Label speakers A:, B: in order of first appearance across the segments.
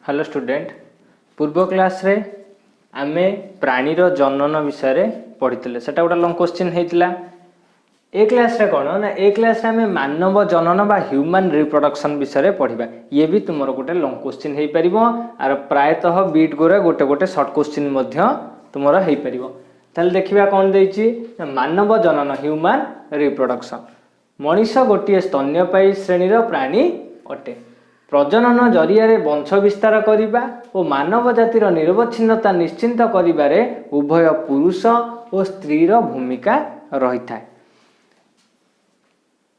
A: Hello student पूर्व class रे आमे प्राणीर जनन विषय पढ़ी सेटा गोटे लंग क्वेश्चन होता ए क्लास रे कौन ना ए क्लास रे आमे मानव जनन बा ह्यूमन रिप्रोडक्शन विषय पढ़ा ये भी तुम गोटे लंग क्वेश्चन हो पार आर प्रायतः बीट गोरे गोटे गोटे सर्ट क्वेश्चन तुम हो पार देखा कौन देती मानव जनन ह्यूमन रिप्रोडक्शन मनीष गोटे स्तन्यपायी श्रेणीर प्राणी अटे प्रजनन जरिया वंश विस्तार करने और मानव जातिर निरवच्छिन्नता निश्चिंत करिबारे उभय पुरुष और स्त्रीर भूमिका रही था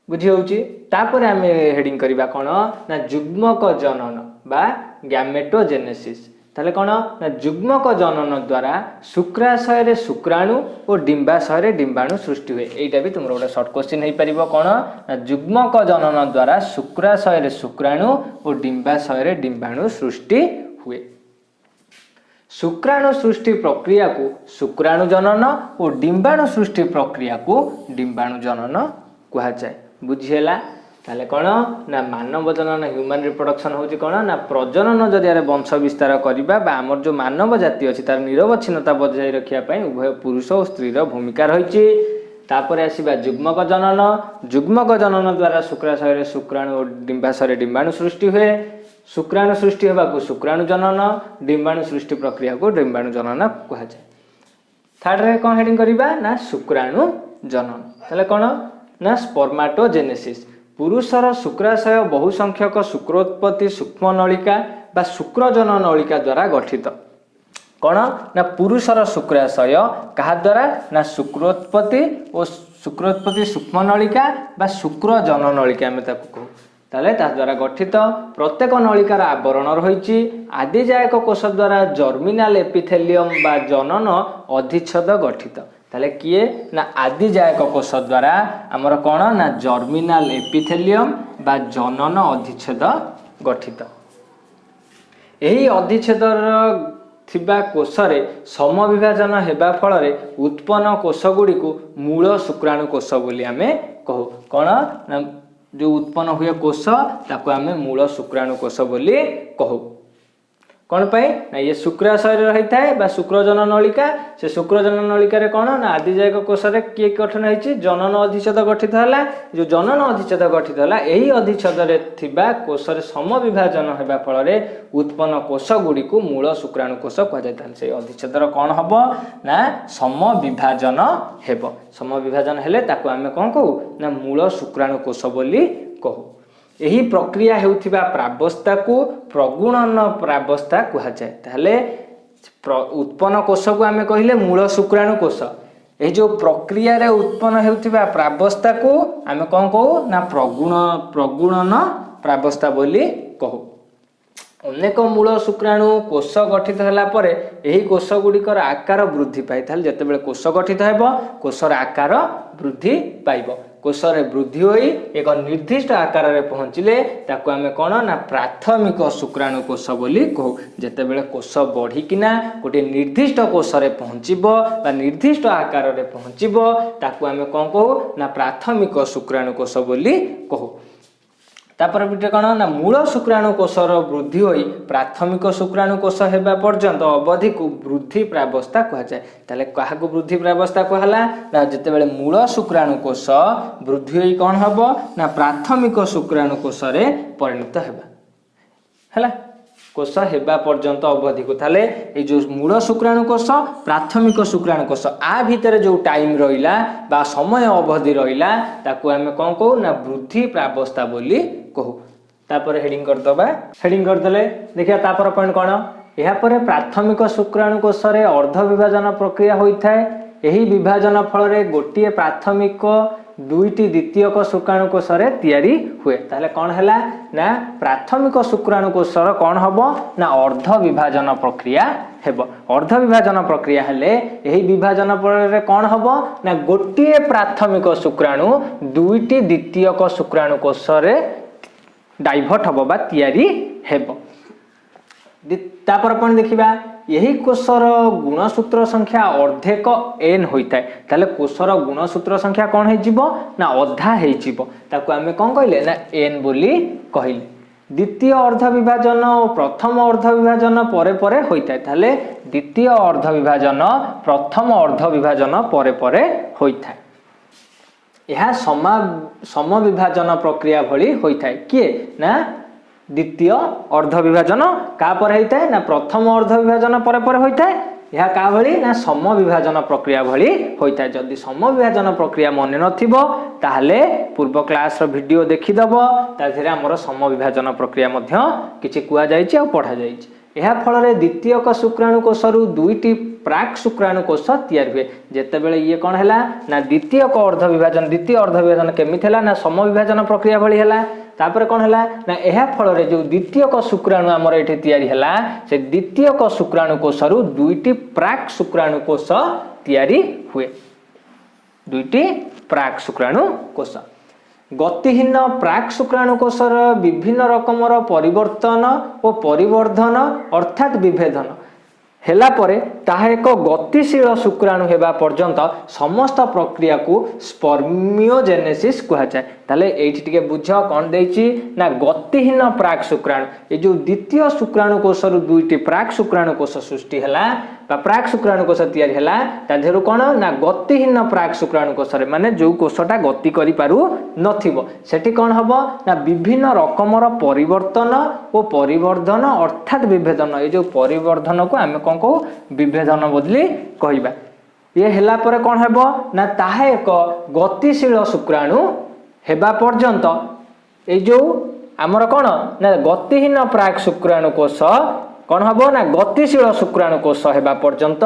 A: बुझी होची तापर आमे हेडिंग करबा कोन ना जुग्मक जनन बा गैमेटोजेनेसिस ताले कोन ना जुग्मक जनन द्वारा शुक्राशय रे शुक्राणु और डिंबाशय रे डिंबाणु सृष्टि हुए एटा भी तुमरो गोटे शॉर्ट क्वेश्चन हे परिबो कोन ना जुग्मक जनन द्वारा शुक्राशय रे शुक्राणु और डिंबाशय रे डिंबाणु सृष्टि हुए शुक्राणु सृष्टि प्रक्रिया को शुक्राणु जनन और डिंबाणु सृष्टि प्रक्रिया को डिंबाणु जनन कहा जाए बुझीला ताले कौन ना मानव जनन ह्यूमन रिप्रोडक्शन होची कौन ना प्रजनन जरिया वंश विस्तार करबा आमर जो मानव जाति अच्छी तार निरवच्छिन्नता बजाय रखिया पई उभय पुरुष और स्त्रीर भूमिका रही तापर आसीबा जुग्मक जनन द्वारा शुक्राशय रे शुक्राणु और डिंबाशय रे डिंबाणु सृष्टि हुए शुक्राणु सृष्टि होगा को शुक्राणु जनन डिंबाणु सृष्टि प्रक्रिया को डिंबाणु जनन कहा जाए थर्ड रे कौन हेडिंग करबा ना शुक्राणु जनन ताले कौन ना स्पर्माटोजेनेसिस पुरुषर शुक्राशय बहुसंख्यक शुक्रोत्पत्ति सूक्ष्म नलिका बा शुक्रजन नलिका द्वारा गठित कौन ना पुरुषर शुक्राशय कहा द्वारा ना शुक्रोत्पत्ति और शुक्रोत्पत्ति सूक्ष्म नलिका बा शुक्रजन नलिका आम कहू ताले ता द्वारा गठित प्रत्येक नलिकार आवरण रही आदिजायक कोष द्वारा जर्मिनाल एपिथेलियम बा जनन अधिच्छेद गठित ताले किए ना आदिजायक कोष द्वारा आमर कौन ना जर्मिनाल एपिथेलियम बा जनन अधिच्छेद गठित यही अधिच्छेदर थिबा कोषरे समविभाजन हेबा फल उत्पन्न कोष गुड़ी को मूल शुक्राणु कोष बोली आमे कहू कौन ना जो उत्पन्न हुए कोष ताको आमे मूल शुक्राणु कोष बोली कहू कौन पाई ना ये शुक्राशय रही थाए बा शुक्रजन नलिका से शुक्रजन नलिका रे कौन ना आदिजायक कोष रे किए गठन होइछि जनन अधिच्छेद गठित हला जो जनन अधिच्छेद गठित हला एही अधिच्छेद रे थिबा कोष रे समविभाजन हेबा फल रे उत्पन्न कोष गुडी को मूल शुक्राणु कोष कह जाय से अधिच्छेद रो कौन हबो ना समविभाजन हेबो समविभाजन हेले ताको आमे कोन कहू ना मूल शुक्राणु कोष बोली कहू यही प्रक्रिया हेउथिबा प्रावस्था को प्रगुणन प्रावस्था कहा जाए ताहले उत्पन्न कोष को आमे कहिले मूल शुक्राणु कोष ए जो प्रक्रिया रे उत्पन्न हेउथिबा प्रावस्था को आमे कोन कहू ना प्रगुणन प्रावस्था बोली कहू अनेक मूल शुक्राणु कोष गठित होला परे एही कोष गुड़िकर आकार वृद्धि पाई थाले जेतेबेले कोष गठित हेबो कोषर आकार वृद्धि पाइबो कोषरे वृद्धि होई एक निर्दिष्ट आकार रे पहुँचले ताको आमे कोन ना प्राथमिक शुक्राणु कोष बोली कहू जेतेबेले कोष बढ़ी किना गोटे निर्दिष्ट कोष रे पहुँचबो बा निर्दिष्ट आकार रे पहुँचबो ताको आमे कोन कहू ना प्राथमिक शुक्राणु कोष बोली कहू तापर बिटे कौन ना मूल शुक्राणु कोषर वृद्धि होई प्राथमिक शुक्राणु कोष हेबा पर्यंत अवधि को वृद्धि प्रावस्था कहा जाए ताले काहा को वृद्धि प्रावस्था कहला ना जेतेबेले मूल शुक्राणु कोष वृद्धि होई कौन हबो ना प्राथमिक शुक्राणु कोष रे परिणत हेबा हला कोष हेबा पर्यंत अवधि को थाले ए जो मूल शुक्राणु कोष प्राथमिक शुक्राणु कोष आ भितर जो टाइम रहिला बा समय अवधि रहिला ताको हमें कोन कहू ना वृद्धि प्रावस्था बोली कहू तापर हेडिंग करदबा हेडिंग करदले देखिया तापर पॉइंट कोन एहा परे प्राथमिक शुक्राणु कोष रे अर्ध विभाजन प्रक्रिया होई थाए एही विभाजन फल रे गोटिए प्राथमिक दुईटी द्वितीयक शुक्राणु कोष रे तैयारी हुए ताले कौन हैला ना प्राथमिक शुक्राणु कोषर कौन हबो ना अर्ध विभाजन प्रक्रिया हेबो अर्ध विभाजन प्रक्रिया हेले एही विभाजन रे कौन हबो ना गोटिए प्राथमिक शुक्राणु दुईटी द्वितीयक शुक्राणु कोष रे डाइवर्ट हबो बा तैयारी हेबो तापर अपन देखिबा यही कोषर गुणसूत्र संख्या अर्धेक एन होता है ताले कोषर गुणसूत्र संख्या कौन हो ना अधा हो ताको आमे कौन कहले ना एन बोली कहले द्वितीय अर्ध विभाजन और प्रथम अर्ध विभाजन परे परे होता है ताले द्वितीय अर्ध विभाजन प्रथम अर्ध विभाजन परे परे होता है यह सम विभाजन प्रक्रिया भली होता है किए ना द्वितीय अर्ध विभाजन का पर होता है ना प्रथम अर्ध विभाजन परे परे होता है यह का भली ना सम विभाजन प्रक्रिया भली होता है जदि सम विभाजन प्रक्रिया मन नथिबो ताहले पूर्व क्लास रो वीडियो देखिदब ताथिरे हमर सम विभाजन प्रक्रिया मध्य किछि कुआ जायछि आ पढ़ा जायछि यह फल रे द्वितीयक शुक्राणु कोषरु दुईटी प्राक शुक्राणु कोष तैयार हुए जेते बेले ये कोन हैला ना द्वितीयक अर्ध विभाजन द्वितीय अर्ध विभाजन केमिति हैला ना सम विभाजन प्रक्रिया भली हैला तापर कोन हैला ना यह फल रे जो द्वितीयक शुक्राणु हमर एठी तैयारी हैला से द्वितीयक शुक्राणु कोषरु दुईटी प्राक शुक्राणु कोष तैयारी हुए दुईटी प्राक शुक्राणु कोष गतिहीन प्राक शुक्राणु कोषर विभिन्न रकमर परिवर्तन और परिवर्धन अर्थात विभेदन हेला परे ताहा एक गतिशील शुक्राणु हेबा पर्यंत समस्त प्रक्रिया को स्पर्मियोजेनेसिस कहा जाए ताले एठी टिके बुझ कोन देछि ना गतिहीन प्राक शुक्राणु ए जो द्वितीय शुक्राणु कोषरु दुईटी प्राक शुक्राणु कोष सृष्टि हैला बा प्राक शुक्राणु कोष तैयारी हैला ता धेरु कोन ना गतिहीन प्राक शुक्राणु कोषरे माने जो कोषटा गति करि पारु नथिबो सेठी कोन हबो ना विभिन्न रकमर परिवर्तन और परिवर्धन अर्थात विभेदन ए जो परिवर्धन को आमे कोन को विभेदन बदली कहिबा ये हेला परे कोन हेबो ना ताहा एक गतिशील शुक्राणु हेबा पर्यंत ए जो आमर कोन ना गतिहीन प्राक शुक्राणु कोष कौन हम ना गतिशील शुक्राणु कोष हेबा पर्यंत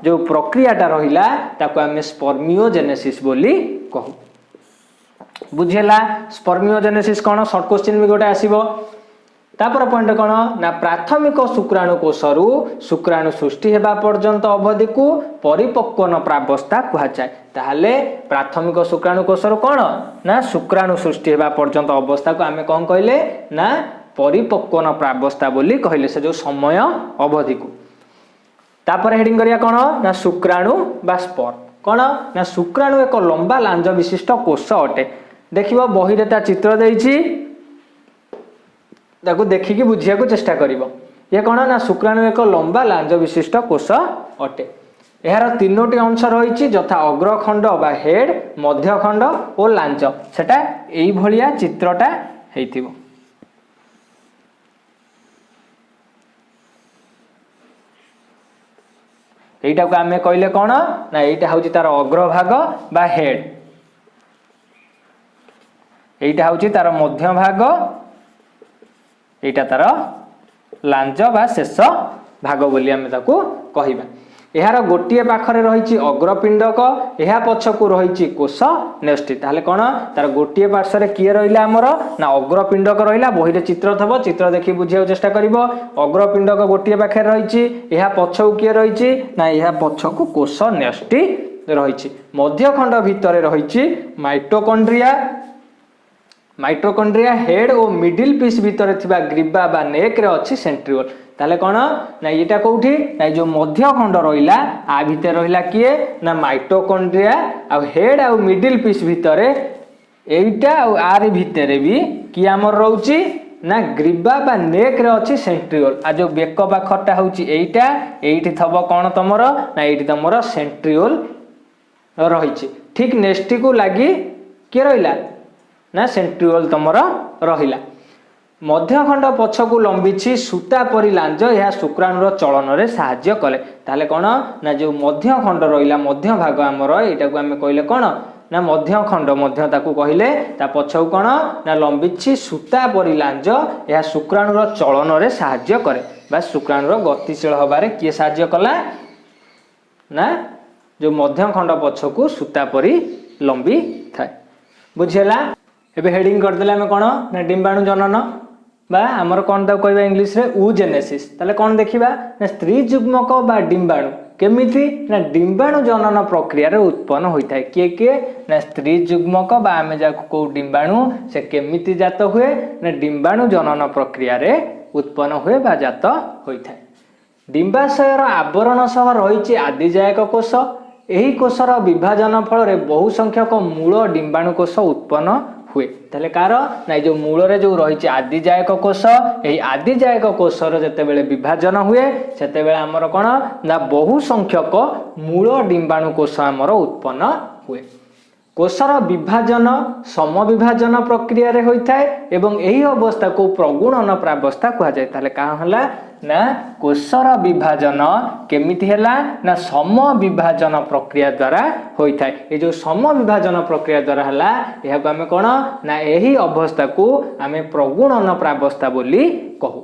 A: जो प्रक्रियाटा रहिला ताको आमे स्पर्मियोजेनेसिस बोली कहू बुझेला स्पर्मियोजेनेसिस कौन शॉर्ट क्वेश्चन भी गोटे आसीबो तापर पॉइंट कौन ना प्राथमिक शुक्राणु कोषरु शुक्राणु सृष्टि हेबा पर्यंत अवधि को परिपक्वन प्रावस्था कहा जाए ताहले प्राथमिक शुक्राणु कोषरु कौन ना शुक्राणु सृष्टि हेबा पर्यंत अवस्था को आमे कौन कहले ना परिपक्वन प्रावस्था बोली कहले से जो समय अवधि को तापर हेडिंग करिया कौन ना शुक्राणु बा स्पर्म कौन ना शुक्राणु एक लंबा लांज विशिष्ट कोष अटे देखिबो बही रे ता चित्र देइछि ताको देखिकी बुझिया को चेष्टा करिवो ये कौन ना शुक्राणु एक लंबा लांज विशिष्ट कोष अटे यार तीनोटी अंश रही यथा अग्रखंड बा हेड मध्यखंड और लांच सेटा एई भलिया चित्रटा हेइथिबो एटा को आमे कहले कोन ना एटा होची तार अग्रभाग बा हेड एटा होची तार मध्य भाग एटा तार लांज बा शेष भाग बोली आमे ताको कहिबा यार गोटे पाखरे रही अग्रपिंडक यह पछकू रही कोष नेष्टि ताहले कौन तार गोटे पार्श्व किए रहा आमर ना अग्रपिंडक रहा बही चित्र थब चित्र देखी बुझा चेष्टा कर अग्रपिंडक गोटे पाखे रही यह पछकू किए रही ना यह पछकू कोष नेष्टि रही मध्यखंड भितर रही माइटोकॉन्ड्रिया हेड और मिडिल पीस भितर थिबा ग्रीवा बा नेक रे अछि सेंट्रियोल ताले कौन ना ये कौटी ना जो मध्यखंड रहा आ भितर रहा किए ना माइटोकॉन्ड्रिया आ हेड आ मिडिल पीस भितर एटा आर भितर भी कि आमर रोची ना ग्रीवा बा नेक रे अछि सेंट्रियोल आ जो बेक पाखटा होची एटा एठी थब कौन तमर ना एठी तमर सेंट्रियोल रही ठीक नेस्टी को लगी किए रहिला ना सेंट्रियोल तमर रहिला मध्यखंड पछकू लंबी सूता परी लांज यह शुक्राणुर चलन रे साहाय्य कले ताले कौन ना जो मध्यखंड रहिला मध्य भाग आमर एटा को आमे कहले कौन ना मध्यखंड मध्य ताकू कहले ता पछकू कौन ना लंबी सूता परी लांज यह शुक्राणुर चलन रे साहाय्य करे बा शुक्राणुर गतिशील हबारे किए साहाय्य कला ना जो मध्यखंड पछकू सूता परी लंबी थाए बुझिला एबे हेडिंग कर देला हम कोन ना डिंबाणु जनन बा हमर कोन दा कहबा इंग्लिश रे oogenesis ताले कोन देखिबा ना स्त्री जुग्मक बा डिंबाणु केमिति ना डिंबाणु जनन प्रक्रिया रे उत्पन्न होइथाय के ना स्त्री जुग्मक बा आमे जा को डिंबाणु से केमिति जात हुए ना डिंबाणु जनन प्रक्रिया रे उत्पन्न हुए बा जात होइथाय डिंबाशयर आवरण सह रहिछि आदिजायक कोष एही कोषर विभाजन फल रे बहु संख्यक मूल डिंबाणु कोष उत्पन्न हुए ताले कार ना जो मूल रे जो रही आदिजायक कोष यही आदिजायक कोषर जितेबाला विभाजन हुए से आमर कौन ना बहु संख्यक मूल डिंबाणु कोष आमर उत्पन्न हुए। कोषर विभाजन समविभाजन प्रक्रिया रे होता है एवं यही अवस्था को प्रगुणन प्रावस्था कह जाए। ताले कहाँ हला ना कोषर विभाजन केमिति हैला ना समविभाजन प्रक्रिया द्वारा होता है। ये जो समविभाजन प्रक्रिया द्वारा हैला यह को आमे कोन ना यही अवस्था को आमे प्रगुणन प्रावस्था बोली कहू।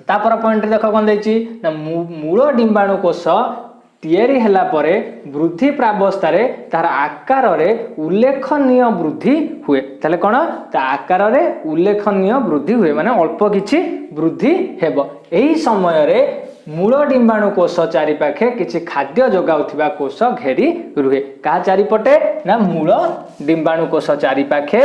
A: तापर पॉइंट देख कौन देछि ना मूल डिंबाणु कोष तैयारी हैला परे वृद्धि प्रावस्था रे तार आकार रे उल्लेखनीय वृद्धि हुए। ताले कोन ता आकार रे उल्लेखनीय वृद्धि हुए माने अल्प किछि वृद्धि हेबो। एही समय रे मूल डिंबाणु कोष चारि पाखे किछि खाद्य जोगाउथिबा कोष घेरी रुहे। का चारि पटे ना मूल डिंबाणु कोष चारि पाखे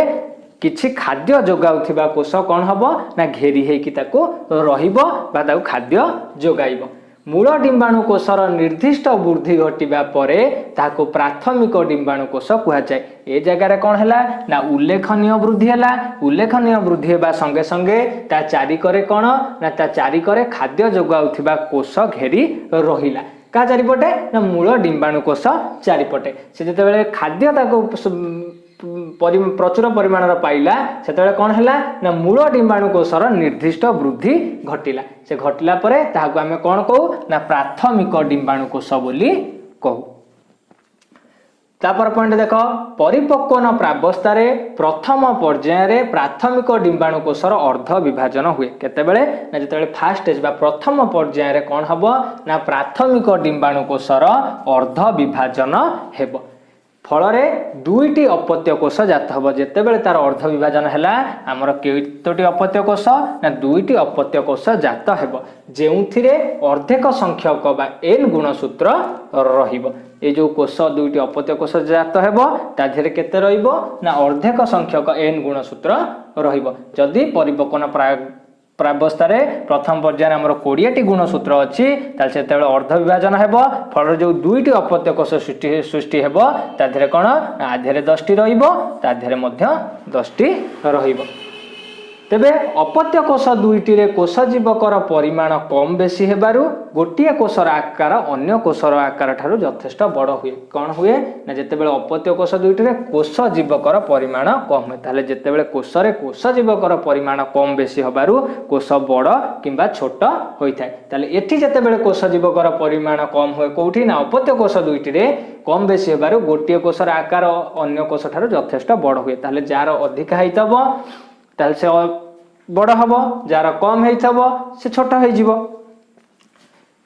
A: किछि खाद्य जोगाउथिबा कोष कोन हबो ना घेरी हेकी ताको रहिबो बा ताको खाद्य जोगाइबो। मूल डिंबाणु कोषर निर्दिष्ट वृद्धि घटिबा परे ताको प्राथमिक डिंबाणु कोष कह जाए। ए जगह कौन है ना उल्लेखनीय वृद्धि है। उल्लेखनीय वृद्धि होगा संगे संगे ता चारिकरे कौन ना ता चारिकरे खाद्य जोगाउथिबा कोष घेरी रहिला। का चारिपटे ना मूल डिंबाणु कोष चारिपटे से जिते खाद्य ताको प्रचुर परिमाण पाइला से कौन है ना मूल डिंबाणु कोषर निर्दिष्ट वृद्धि घटिला। से घटिला परे ताहाको आमे कौन कहू ना प्राथमिक डिंबाणु कोष बोली कहू। तापर पॉइंट देख परिपक्वन प्रावस्था रे प्रथम पर्याय रे प्राथमिक डिंबाणु कोषर अर्ध विभाजन हुए। केतेबेले ना जेतेबेले फास्ट स्टेज बा प्रथम पर्याय रे कौन हबो ना प्राथमिक डिंबाणु कोषर अर्ध विभाजन हेबो। फल दुईटी अपत्य कोष जात हम जितेबाला तार अर्ध विभाजन है आमर केतोटी अपत्य कोष ना दुईटी अपत्य कोष जात हेब जो अर्धेक संख्यक बा एन गुणसूत्र रहिबो। ये जो कोष दुईटी अपत्य कोष जात हेब ता देहरे केते रहिबो ना अर्धेक संख्यक एन गुणसूत्र रहिबो। जदि परिपक्वन प्रावस्था रे प्रथम पर्याय आमर 20टी गुणसूत्र अच्छी से अर्ध विभाजन हेब फल जो दुईटी अपत्य कोष सृष्टि हेब ता देहरे कौन आधे 10टी रहिबो ता देहरे मध्य 10टी रहिबो। तेबे अपत्य कोष दुईटी रे कोष जीवकर परिमाण कम बेसी हेबारु गोटिए कोषर आकार अन्य कोषर आकार ठारू यथेष्ट बड़ हुए। कौन हुए ना जितेबाला अपत्य कोष दुईटी रे कोष जीवकर परिमाण कम हुए ताले जितेबाला कोष रे कोष जीवकर परिमाण कम बेसी हेबारु कोष बड़ किंबा छोट होइथाय। ताले एठी जितेबाला कोष जीवकर परिमाण कम हुए कोउठी ना अपत्य कोष दुईटी रे कम बेसी हेबारु गोटिए कोषर आकार अन्य कोष ठारू यथेष्ट बड़ हुए। ताले जार अधिक हैतबो ताले से बड़ हम जार कम होइथबो से छोट हो जीवो।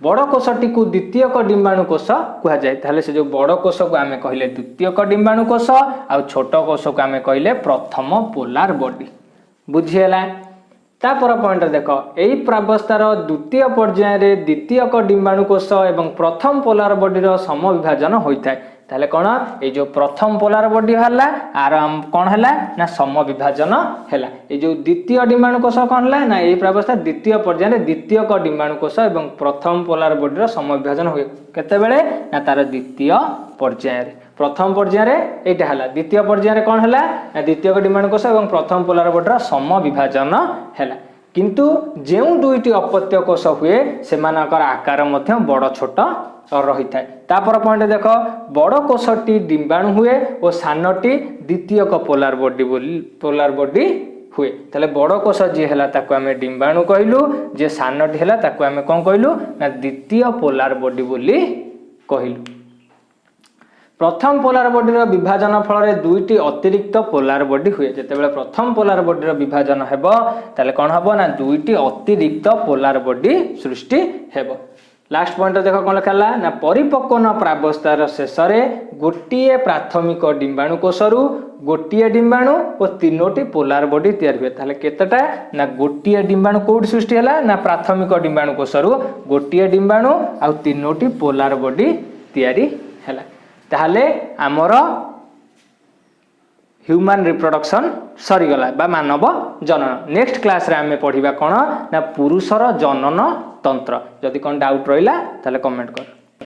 A: बड़ कोषटी को द्वितीयक डिंबाणु कोष कह जाए। ताले से जो बड़ कोष को आमे कहले द्वितीयक डिंबाणु कोष आ छोट कोष को आमे कहले प्रथम पोलार बॉडी। बुझिएला। तापर पॉइंट देख एही प्रावस्थार द्वितीय पर्याय रे द्वितीयक डिंबाणु कोष एवं प्रथम पोलार बॉडी रो समविभाजन होइथाय। ताले कौन ये जो प्रथम पोलार बॉडी हला आर कौन है ना समविभाजन है। ये जो द्वितीय डिंबाणु कोष कौन है ना ये प्रावस्था द्वितीय पर्याय द्वितीयक डिंबाणु कोष एवं प्रथम पोलार बॉडी समविभाजन हुए। केतेबेले ना तार द्वितीय पर्याय प्रथम पर्याय एटा हला द्वितीय पर्याय कौन है ना द्वितीयक डिंबाणु कोष एवं प्रथम पोलार बॉडी समविभाजन है। किंतु जो दुईटी अपत्य कोष हुए सेमानकर आकार मध्य बड़ छोट रही है। तापर पॉइंट देख बड़ कोषटी डिंबाणु हुए और सानटी द्वितीयक पोलार बॉडी हुए। ताले बड़ कोष जी है ताको आमे डिंबाणु कहलु जे सानटी है ताको आमे कौन कहलु ना द्वितीय पोलार बॉडी बोली कहलु। प्रथम पोलार बॉडी रो विभाजन फल रे दुईटी अतिरिक्त पोलार बॉडी हुए। जेतेबेले प्रथम पोलार बॉडी रो विभाजन हेबो ताले कोन हबो ना दुईटी अतिरिक्त पोलार बॉडी सृष्टि हेबो। लास्ट पॉइंट देख कौन लिखा ना परिपक्वन प्रावस्थार शेष गोटे प्राथमिक डिंबाणु कोषरु गोटे डिंबाणु और 3टी पोलार बॉडी तैयार हुए। ताले केतेटा ना गोटे डिंबाणु कोड सृष्टि है ना प्राथमिक डिंबाणु कोषरु गोटे डिंबाणु आ 3टी पोलार बॉडी तैयारी है। ताहले आमर ह्यूमन रिप्रोडक्शन सरीगला बा मानव जनन। नेक्स्ट क्लास रे आमे पढ़िबा कोन ना पुरुषर जनन तंत्र। जदि कोन डाउट रहिला ताले कमेंट कर।